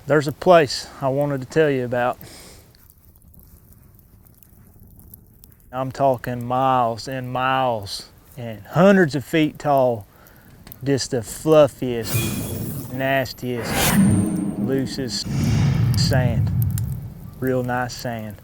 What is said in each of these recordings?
There's a place I wanted to tell you about. I'm talking miles and miles and hundreds of feet tall, just the fluffiest, nastiest, loosest sand. Real nice sand.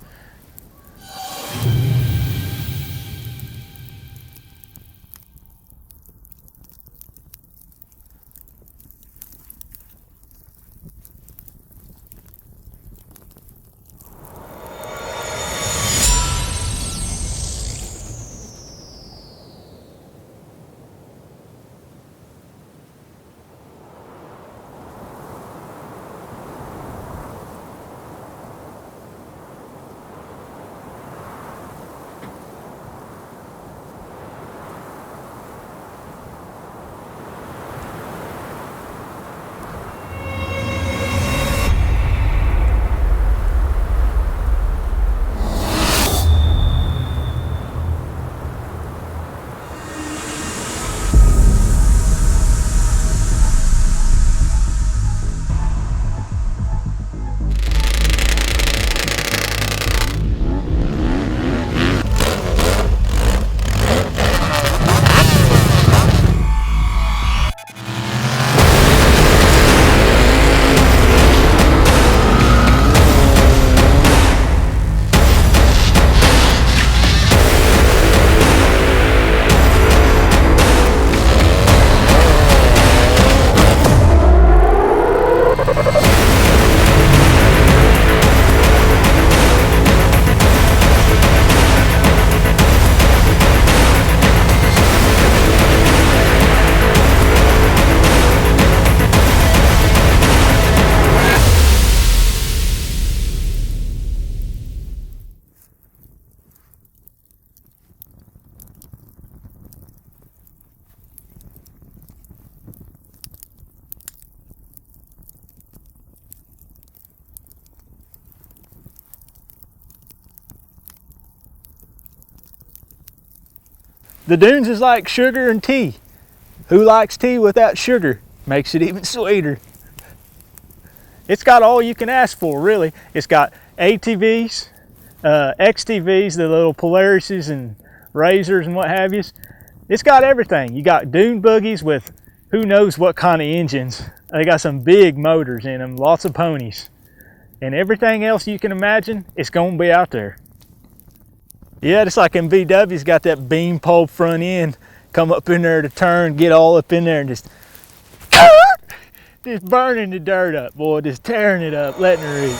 The dunes is like sugar and tea. Who likes tea without sugar? Makes it even sweeter. It's got all you can ask for, really. It's got ATVs, XTVs, the little Polarises and Razors and what have you. It's got everything. You got dune buggies with who knows what kind of engines. They got some big motors in them, lots of ponies. And everything else you can imagine, it's gonna be out there. Yeah, just like in VW's got that beam pole front end, come up in there to turn, get all up in there and just burning the dirt up, boy, just tearing it up, letting her eat.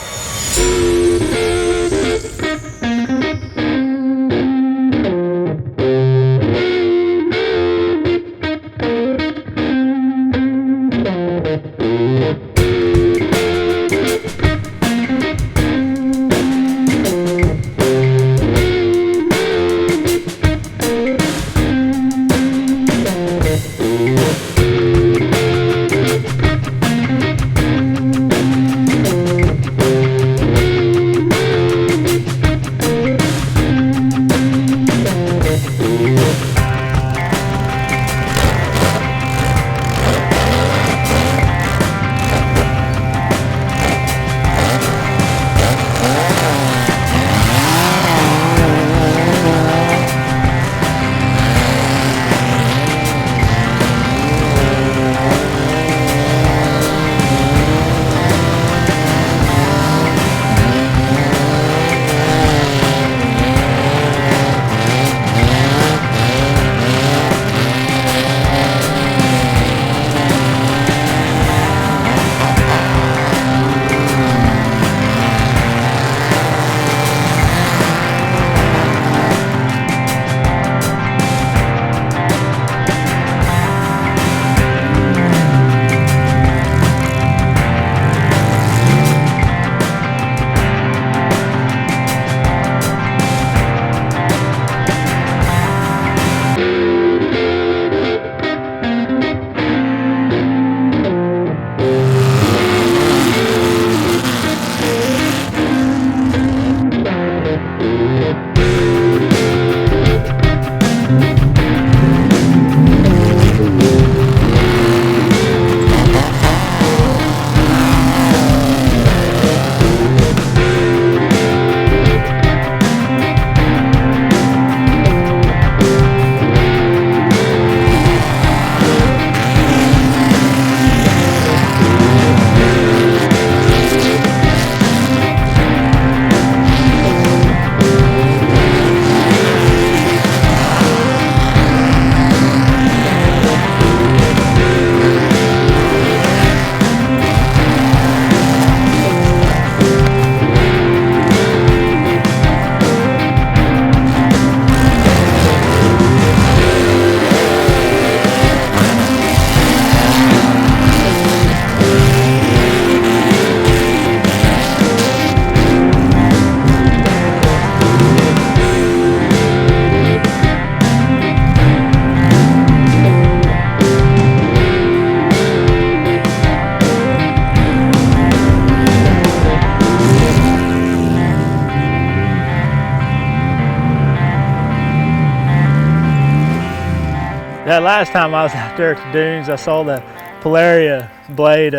That last time I was out there at the dunes, I saw the Polaria Blade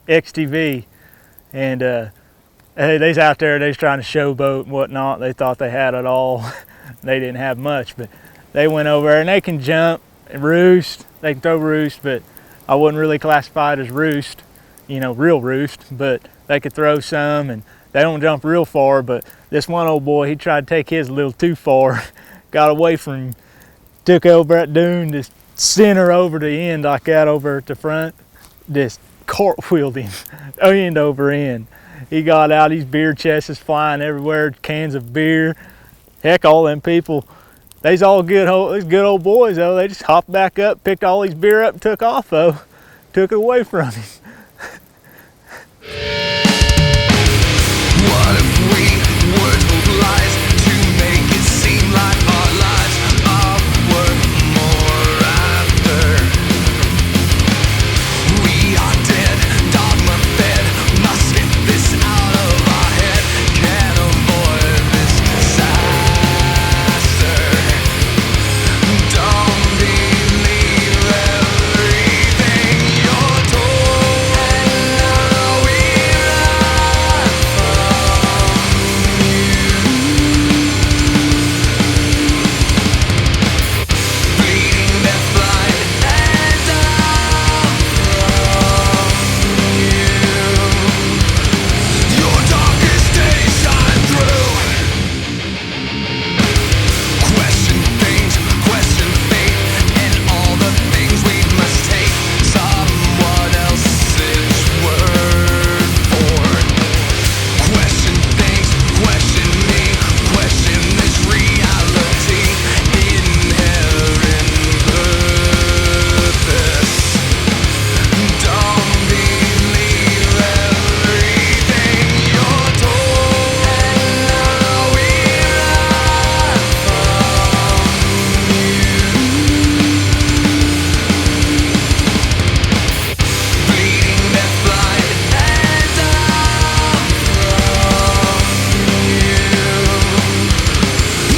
XTV, and hey, they's out there, they's trying to showboat and whatnot. They thought they had it all. They didn't have much, but they went over there and they can jump and roost. They can throw roost, but I wouldn't really classify it as roost, you know, real roost, but they could throw some, and they don't jump real far. But this one old boy, he tried to take his a little too far, got away from him, took over at Dune, just center over the end like that over at the front, just cartwheeled him end over end. He got out, his beer chests is flying everywhere, cans of beer. Heck, all them people, they's all good old boys though. They just hopped back up, picked all his beer up and took off though. Took it away from him. What if we were told lies to make it seem like our lives are worth more after we are dead, dogma fed, must get this out of our head, can't avoid this disaster. Don't believe everything you're told, and now we run from you. Bleeding death blind and out from you. Your darkest days shine through. Question things, question fate, and all the things we must take someone else's word for. Question things, question me, question this reality, inherent purpose. Don't believe everything you're told, and now we run from you. Bleeding death blind and out from you.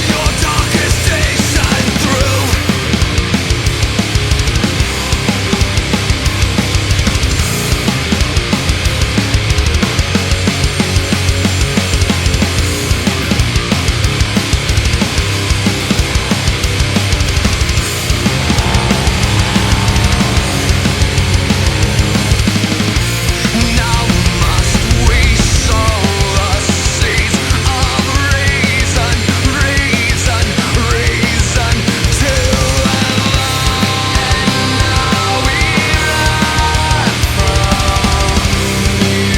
Your darkest days shine through. Now must we sow the seeds of reason to align. Now we run from you.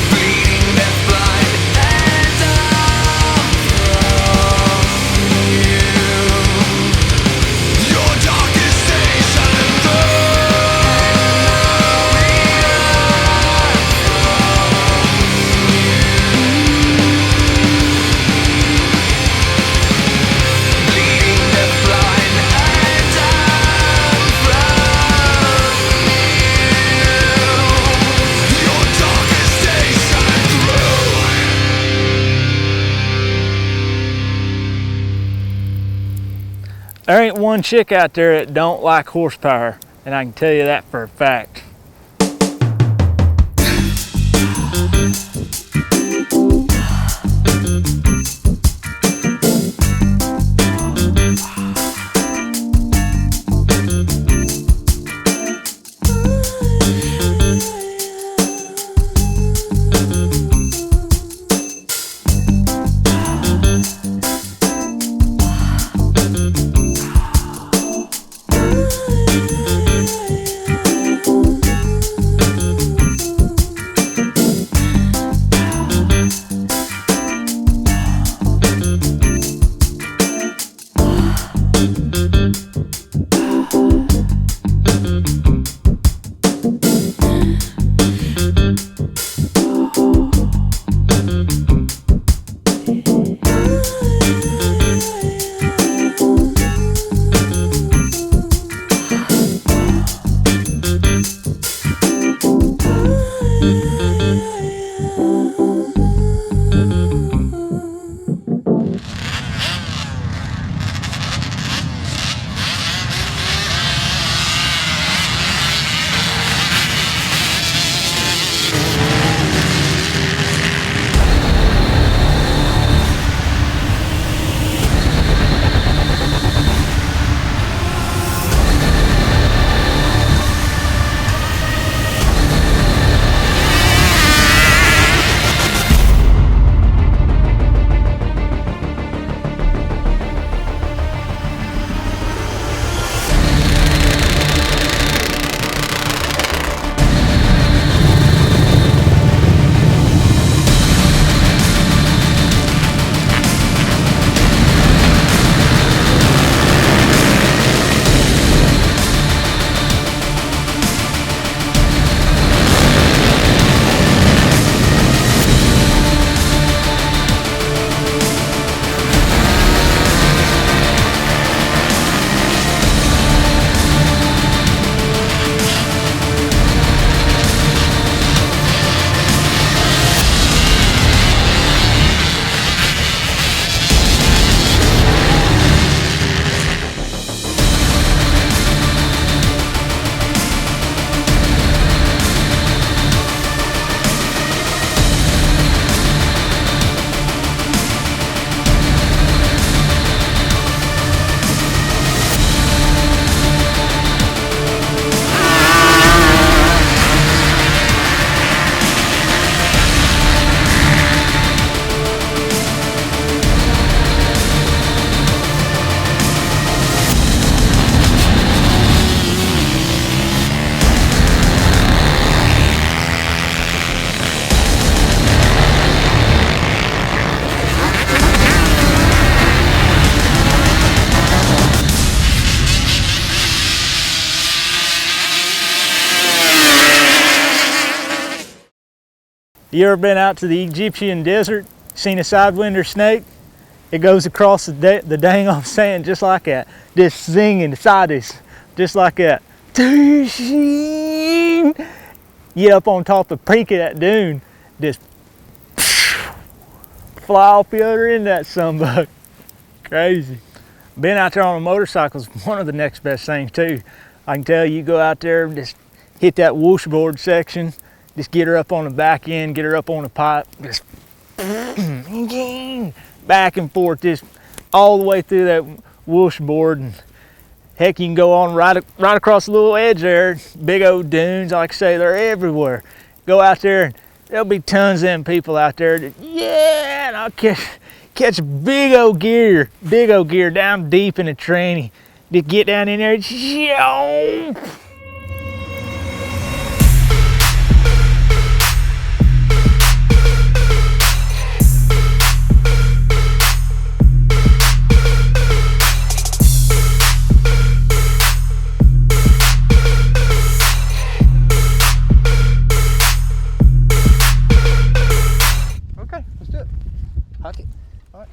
Bleeding death blind and out from you. Your darkest days shine through. Bleeding death blind and out from you. Your darkest days shine through. There ain't one chick out there that don't like horsepower, and I can tell you that for a fact. You ever been out to the Egyptian desert, seen a sidewinder snake? It goes across the dang on sand just like that, just singing sideways, just like that. Get up on top of the peak of that dune, just fly off the other end of that sunbuck. Crazy. Being out there on a motorcycle is one of the next best things too. I can tell you go out there and just hit that washboard section, just get her up on the back end, get her up on the pipe, just back and forth, just all the way through that washboard. And heck, you can go on right across the little edge there. Big old dunes, like I say, they're everywhere. Go out there and there'll be tons of them people out there that, yeah, and I'll catch a big old gear down deep in the tranny. Just get down in there, Okay, let's do it. Huck it. All right.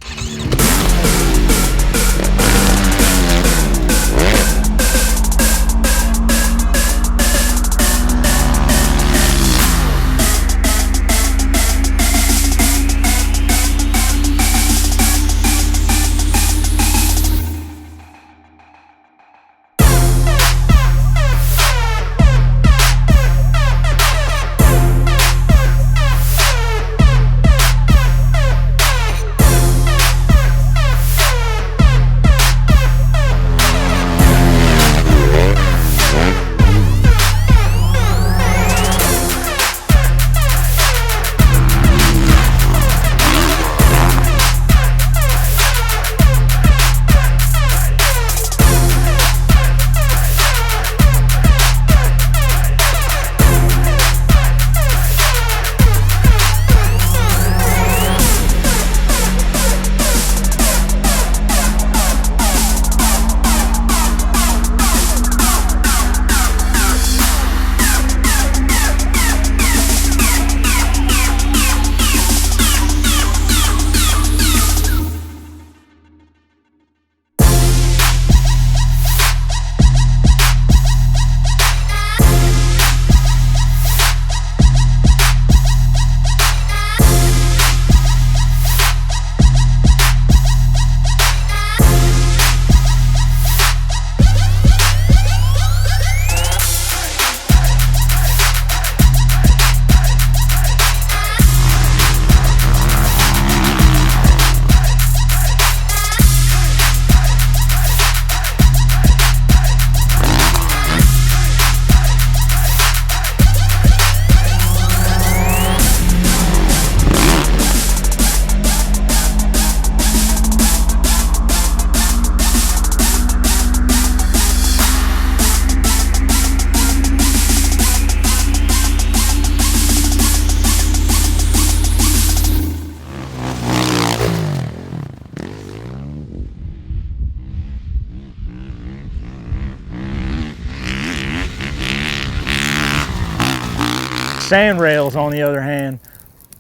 Sand rails, on the other hand,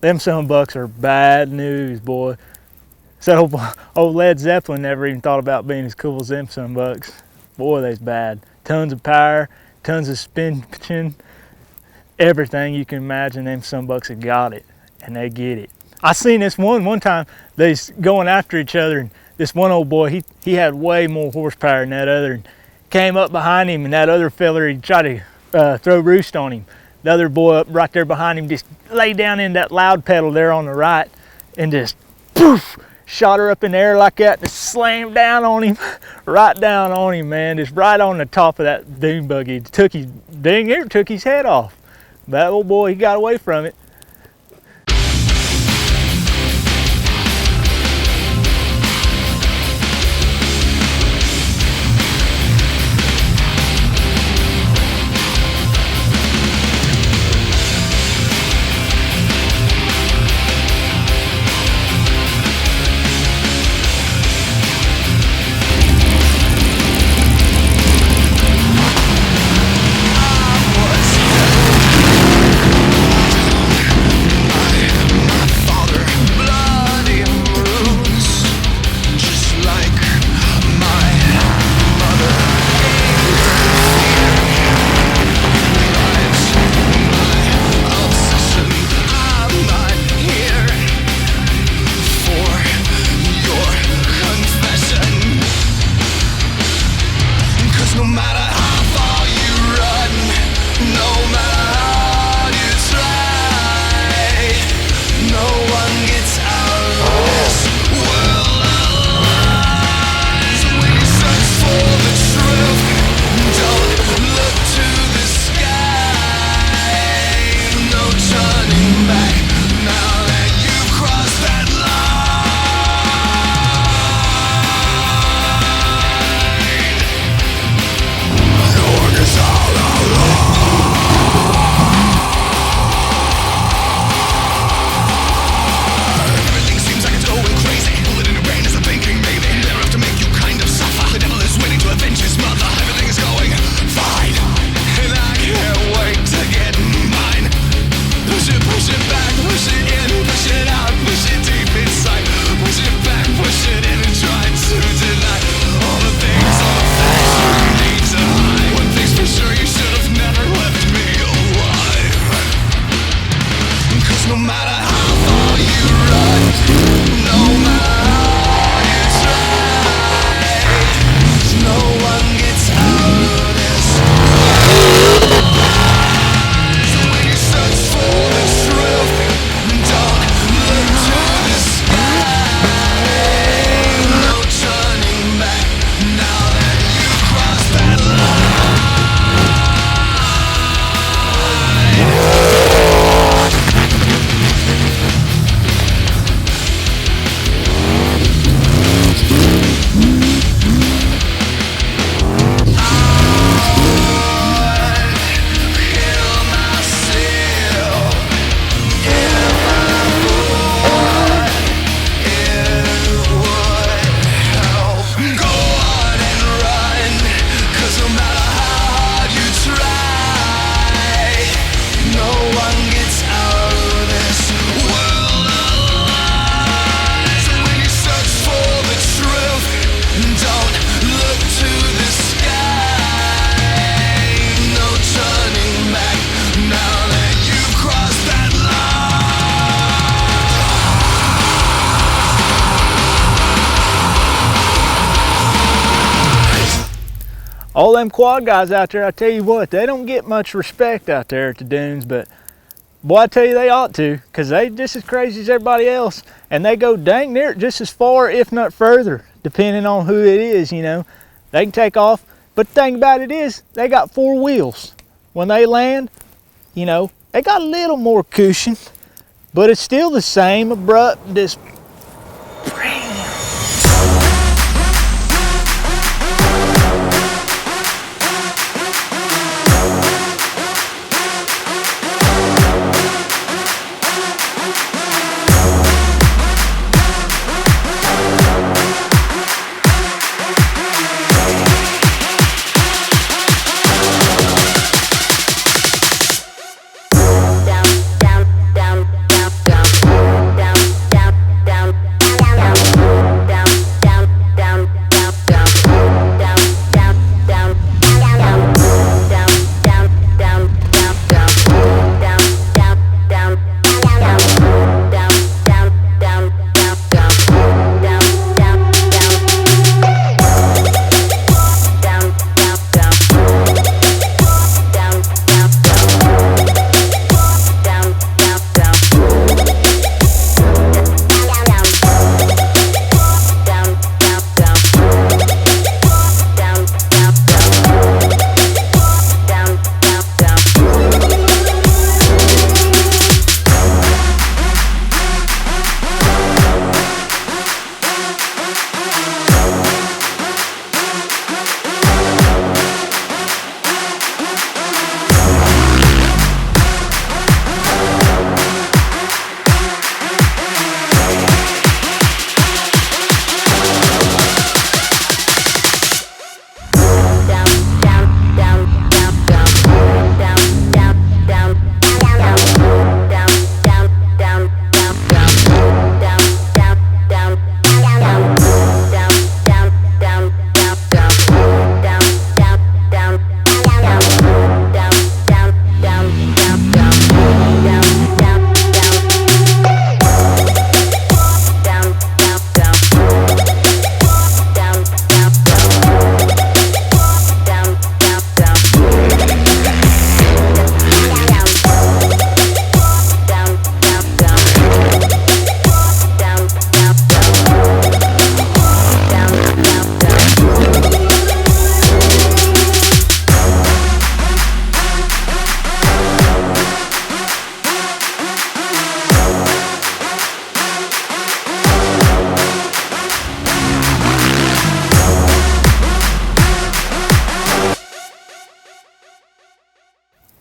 them sunbucks are bad news, boy. So old Led Zeppelin never even thought about being as cool as them sunbucks. Boy, they's bad. Tons of power, tons of suspension, everything you can imagine. Them sunbucks have got it, and they get it. I seen this one time. They's going after each other, and this one old boy, he had way more horsepower than that other. And came up behind him, and that other feller, he tried to throw roost on him. The other boy up right there behind him just laid down in that loud pedal there on the right and just poof, shot her up in the air like that and slammed down on him, right down on him, man, just right on the top of that dune buggy. Took his head off. That old boy, he got away from it. all them quad guys out there, I tell you what, they don't get much respect out there at the dunes, but boy, I tell you, they ought to, because they just as crazy as everybody else, and they go dang near just as far, if not further, depending on who it is, you know. They can take off, but the thing about it is, they got 4 wheels. When they land, you know, they got a little more cushion, but it's still the same abrupt, just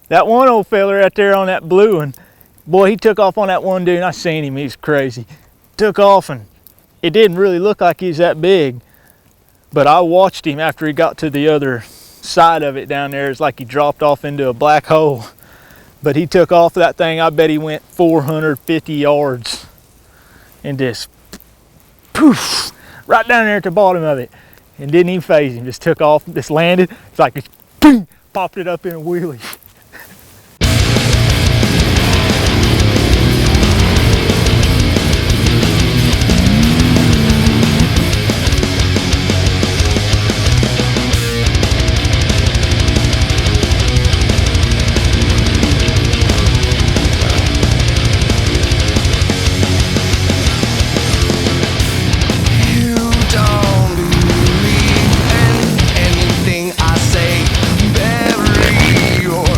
that one old fella right there on that blue one, boy, he took off on that one dune. I seen him, he's crazy. Took off and it didn't really look like he was that big, but I watched him after he got to the other side of it down there. It's like he dropped off into a black hole. But he took off that thing, I bet he went 450 yards and just poof, right down there at the bottom of it. And didn't even phase him, just took off, just landed. It's like it boom, popped it up in a wheelie. Anything I say, bury your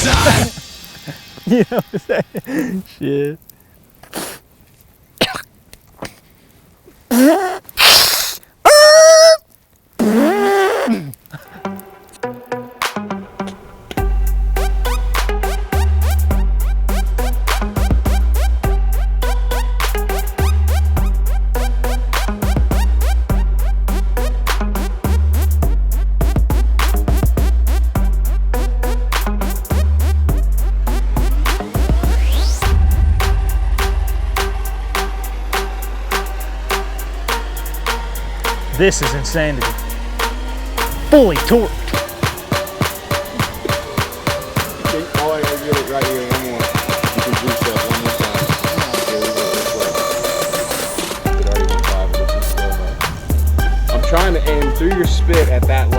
die. You know what I'm saying? Shit. This is Insanity. Fully torqued. Oh, I gotta get it right here. One more. You can juice that one more time. Yeah, we went this way. It already went 5, but it's just slow, man. I'm trying to aim through your spit at that